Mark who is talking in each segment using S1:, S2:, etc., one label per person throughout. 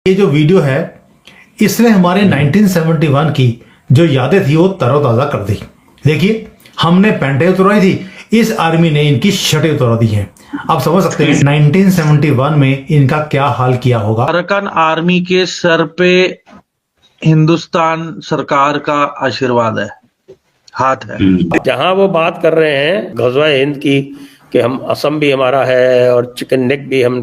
S1: ये जो वीडियो है इसने हमारे 1971 की जो यादें थी वो तरोताजा कर दी। देखिए, हमने पैंटें उतरवाई थी, इस आर्मी ने इनकी शर्टें उतरवा दी हैं। आप समझ सकते हैं 1971 में इनका क्या हाल किया होगा।
S2: अरकान आर्मी के सर पे हिंदुस्तान सरकार का आशीर्वाद है, हाथ है।
S3: जहां वो बात कर रहे हैं गज़वा हिंद की कि हम असम भी हमारा है और चिकन नेक भी हम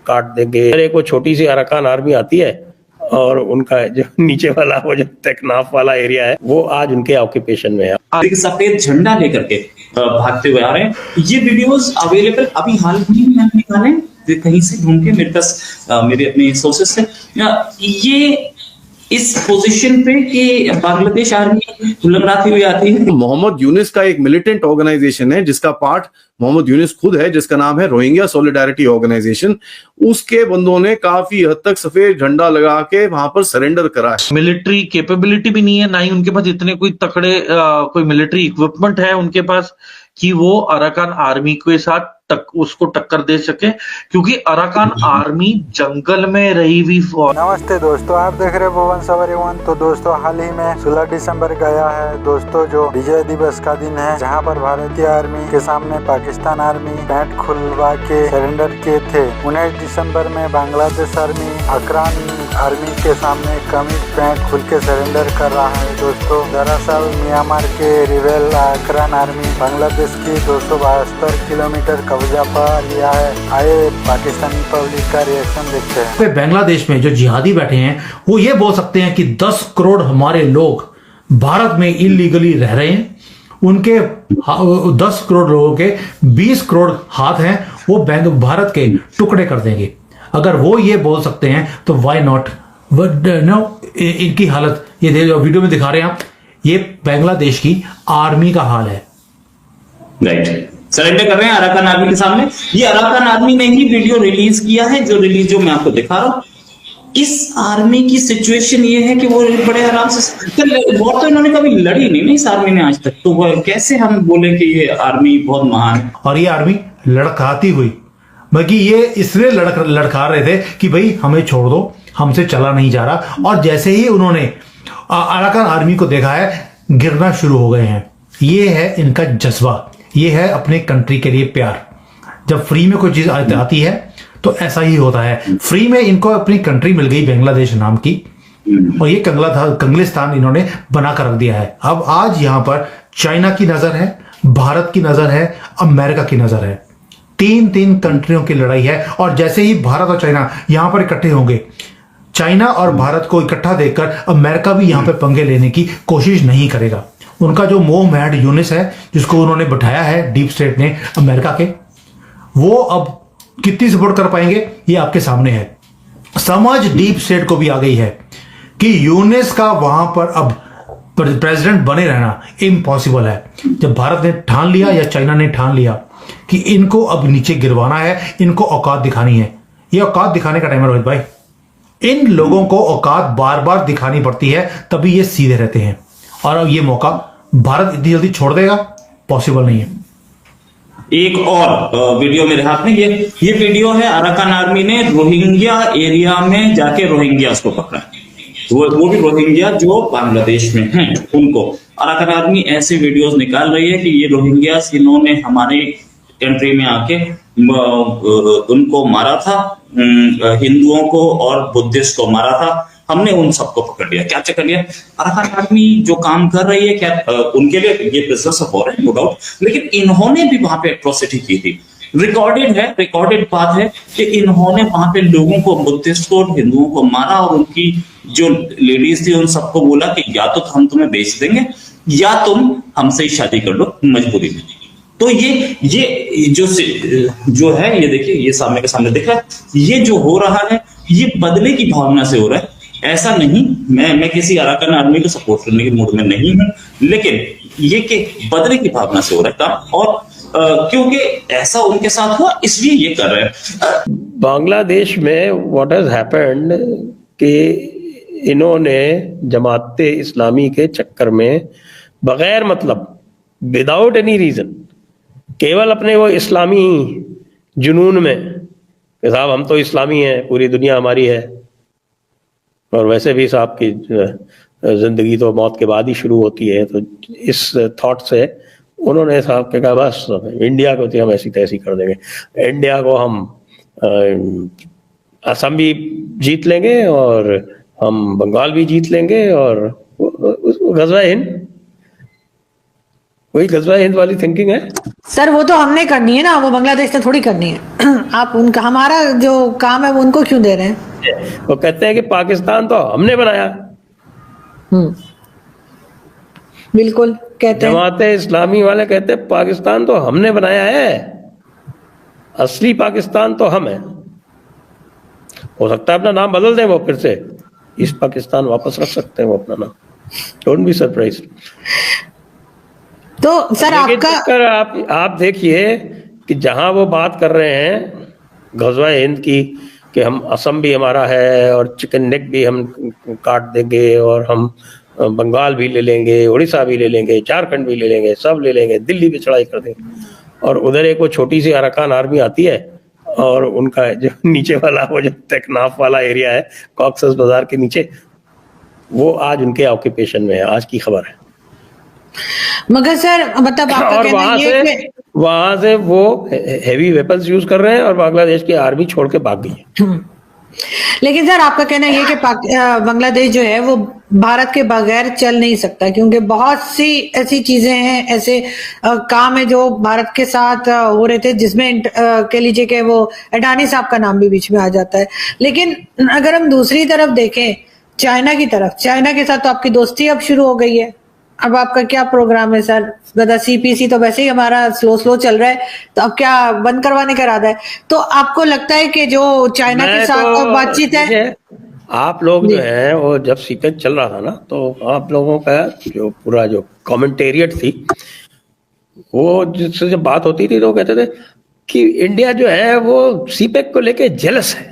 S3: काट देंगे। एक वो छोटी सी अरकान आर्मी आती है और उनका जो नीचे वाला वो जो तकनाफ वाला एरिया है वो आज उनके ऑक्यूपेशन में है।
S4: सफेद झंडा लेकर के भागते हुए आ रहे हैं। ये वीडियोस अवेलेबल अभी हाल ही में मैंने निकाले हैं कहीं से ढूंढ के, मेरे पास मेरे अपने सोर्सेस से। ये इस पोजीशन पे कि बांग्लादेश आर्मी लंगड़ाती हुई आती है।
S5: मोहम्मद यूनिस का एक मिलिटेंट ऑर्गेनाइजेशन है जिसका पार्ट मोहम्मद यूनिस खुद है, जिसका नाम है रोहिंग्या सॉलिडारिटी ऑर्गेनाइजेशन। उसके बंदों ने काफी हद तक सफेद झंडा लगा के वहां पर सरेंडर करा है।
S2: मिलिट्री कैपेबिलिटी भी नहीं है, ना ही उनके पास इतने कोई तकड़े कोई मिलिट्री इक्विपमेंट है उनके पास कि वो अरकान आर्मी के साथ उसको टक्कर दे सके, क्योंकि अरकान आर्मी जंगल में रही हुई।
S6: नमस्ते दोस्तों, आप देख रहे हैं भुवन सवारी वन। तो दोस्तों, हाल ही में 16 दिसंबर गया है दोस्तों, जो विजय दिवस का दिन है, जहां पर भारतीय आर्मी के सामने पाकिस्तान आर्मी पैंट खुलवा के सरेंडर किए थे। 19 दिसंबर में बांग्लादेश आर्मी अरकान आर्मी के सामने कमीज पैंट खुल के सरेंडर कर रहा है दोस्तों। दरअसल म्यांमार के रिबेल अरकान आर्मी बांग्लादेश की 272 किलोमीटर कब्जा पा लिया है। आए पाकिस्तानी पब्लिक का रिएक्शन देखते हैं।
S1: बांग्लादेश में जो जिहादी बैठे हैं वो ये बोल सकते हैं कि 10 करोड़ हमारे लोग भारत में इलीगली रह रहे हैं, उनके 10 करोड़ लोगों के 20 करोड़ हाथ हैं, वो भारत के टुकड़े कर देंगे। अगर वो ये बोल सकते हैं तो व्हाई नॉट नो। इनकी हालत ये वीडियो में दिखा रहे हैं आप, ये बांग्लादेश की आर्मी का हाल है।
S4: राइट, सरेंडर कर रहे हैं अरकान आर्मी के सामने। ये अरकान आर्मी ने ही वीडियो रिलीज किया है, जो मैं आपको दिखा रहा हूँ। इस आर्मी की सिचुएशन ये है कि वो बड़े आराम से वॉर तो इन्होंने कभी लड़ी नहीं इस आर्मी ने आज तक, तो कैसे हम बोले कि ये आर्मी बहुत महान है।
S1: और ये आर्मी लड़काती हुई, बल्कि ये इसलिए लड़का रहे थे कि भाई हमें छोड़ दो, हमसे चला नहीं जा रहा। और जैसे ही उन्होंने अरकान आर्मी को देखा है, गिरना शुरू हो गए हैं। ये है इनका जज्बा, ये है अपने कंट्री के लिए प्यार। जब फ्री में कोई चीज आती है तो ऐसा ही होता है। फ्री में इनको अपनी कंट्री मिल गई बांग्लादेश नाम की, और ये कंगलिस्तान इन्होंने बना कर रख दिया है। अब आज यहां पर चाइना की नजर है, भारत की नजर है, अमेरिका की नजर है। तीन कंट्रियों की लड़ाई है। और जैसे ही भारत और चाइना यहां पर इकट्ठे होंगे, चाइना और भारत को इकट्ठा देखकर अमेरिका भी यहां पर पंगे लेने की कोशिश नहीं करेगा। उनका जो मोहम्मद यूनिस है, जिसको उन्होंने बैठाया है डीप स्टेट ने अमेरिका के, वो अब कितनी सपोर्ट कर पाएंगे ये आपके सामने है। समझ डीप स्टेट को भी आ गई है कि यूनिस का वहां पर अब प्रेसिडेंट बने रहना इम्पॉसिबल है। जब भारत ने ठान लिया या चाइना ने ठान लिया कि इनको अब नीचे गिरवाना है, इनको औकात दिखानी है, ये औकात दिखाने का टाइम है रोहित भाई। इन लोगों को औकात बार बार दिखानी पड़ती है, तभी ये सीधे रहते हैं। और अब ये मौका भारत इतनी जल्दी छोड़ देगा, पॉसिबल नहीं है।
S4: एक और वीडियो मेरे हाथ में, ये वीडियो है अरकान आर्मी ने रोहिंग्या एरिया में जाके रोहिंग्यास को पकड़ा, वो भी रोहिंग्या जो बांग्लादेश में हैं उनको। अरकान आर्मी ऐसे वीडियोस निकाल रही है कि ये रोहिंग्यास इन्होंने हमारे कंट्री में आके उनको मारा था, हिंदुओं को और बुद्धिस्ट को मारा था, हमने उन सबको पकड़ लिया। क्या चक्कर लिया? अरकान आर्मी जो काम कर रही है, क्या उनके लिए ये बिजनेस ऑफ वॉर है, नो डाउट, लेकिन इन्होंने भी वहां पे एट्रोसिटी की थी। रिकॉर्डेड बात है कि इन्होंने वहां पे लोगों को, बुद्धिस्ट को, हिंदुओं को मारा और उनकी जो लेडीज थी उन सबको बोला कि या तो हम तुम्हें बेच देंगे या तुम हमसे ही शादी कर लो मजबूरी में। तो ये जो है, ये देखिए, ये सामने के सामने दिख रहा है, ये जो हो रहा है ये बदले की भावना से हो रहा है। ऐसा नहीं, मैं किसी अरकान आर्मी को सपोर्ट करने के मूड में नहीं हूं, लेकिन ये कि बदले की भावना से हो रहा है काम, और क्योंकि ऐसा उनके साथ हुआ इसलिए ये कर रहे हैं।
S3: बांग्लादेश में व्हाट हैज हैपेंड कि इन्होंने जमाते इस्लामी के चक्कर में बगैर मतलब, विदाउट एनी रीजन, केवल अपने वो इस्लामी जुनून में कि साहब हम तो इस्लामी हैं, पूरी दुनिया हमारी है, और वैसे भी साहब की जिंदगी तो मौत के बाद ही शुरू होती है, तो इस थॉट से उन्होंने साहब के कहा बस इंडिया को तो हम ऐसी तैसी कर देंगे, इंडिया को हम असम भी जीत लेंगे और हम बंगाल भी जीत लेंगे, और गजवा हिंद, वही गजवा हिंद वाली थिंकिंग है
S7: सर। वो तो हमने करनी है ना, वो बांग्लादेश ने थोड़ी करनी है। आप उनका, हमारा जो काम है वो उनको क्यों दे रहे हैं?
S3: वो कहते हैं कि पाकिस्तान तो हमने बनाया,
S7: बिल्कुल कहते हैं।
S3: जमाते इस्लामी वाले कहते हैं पाकिस्तान तो हमने बनाया है, असली पाकिस्तान तो हम है। हो सकता है अपना नाम बदल दें वो, फिर से ईस्ट पाकिस्तान वापस रख सकते हैं वो अपना नाम, डोंट बी सरप्राइज।
S7: तो सर आपका
S3: आप देखिए कि जहां वो बात कर रहे हैं गजवा हिंद की कि हम असम भी हमारा है और चिकन नेक भी हम काट देंगे और हम बंगाल भी ले लेंगे, उड़ीसा भी ले लेंगे, झारखंड भी ले लेंगे, सब ले लेंगे, दिल्ली पे चढ़ाई कर देंगे, और उधर एक वो छोटी सी अराकान आर्मी आती है और उनका जो नीचे वाला वो जो तकनाफ वाला एरिया है कॉक्सस बाजार के नीचे, वो आज उनके ऑक्यूपेशन में है, आज की खबर है।
S7: मगर सर मतलब आपका
S3: और
S7: कहना ये है कि
S3: वहां से वो हेवी वेपन्स यूज कर रहे हैं और बांग्लादेश की आर्मी छोड़ के भाग गई है।
S7: लेकिन सर आपका कहना ये कि बांग्लादेश जो है वो भारत के बगैर चल नहीं सकता, क्योंकि बहुत सी ऐसी चीजें हैं, ऐसे काम है जो भारत के साथ हो रहे थे, जिसमें कह लीजिए कि वो अडानी साहब का नाम भी बीच में आ जाता है। लेकिन अगर हम दूसरी तरफ देखें, चाइना की तरफ, चाइना के साथ तो आपकी दोस्ती अब शुरू हो गई है। अब आपका क्या प्रोग्राम है सर? बता, सीपीसी तो वैसे ही हमारा स्लो चल रहा है, तो अब क्या बंद करवाने का इरादा है? तो आपको लगता है कि जो चाइना के साथ बातचीत है,
S3: आप लोग जो है वो जब सीपेक चल रहा था ना, तो आप लोगों का जो पूरा जो कमेंटेरियट थी, वो जिससे जब बात होती थी तो कहते थे कि इंडिया जो है वो सीपेक को लेके जेलस है,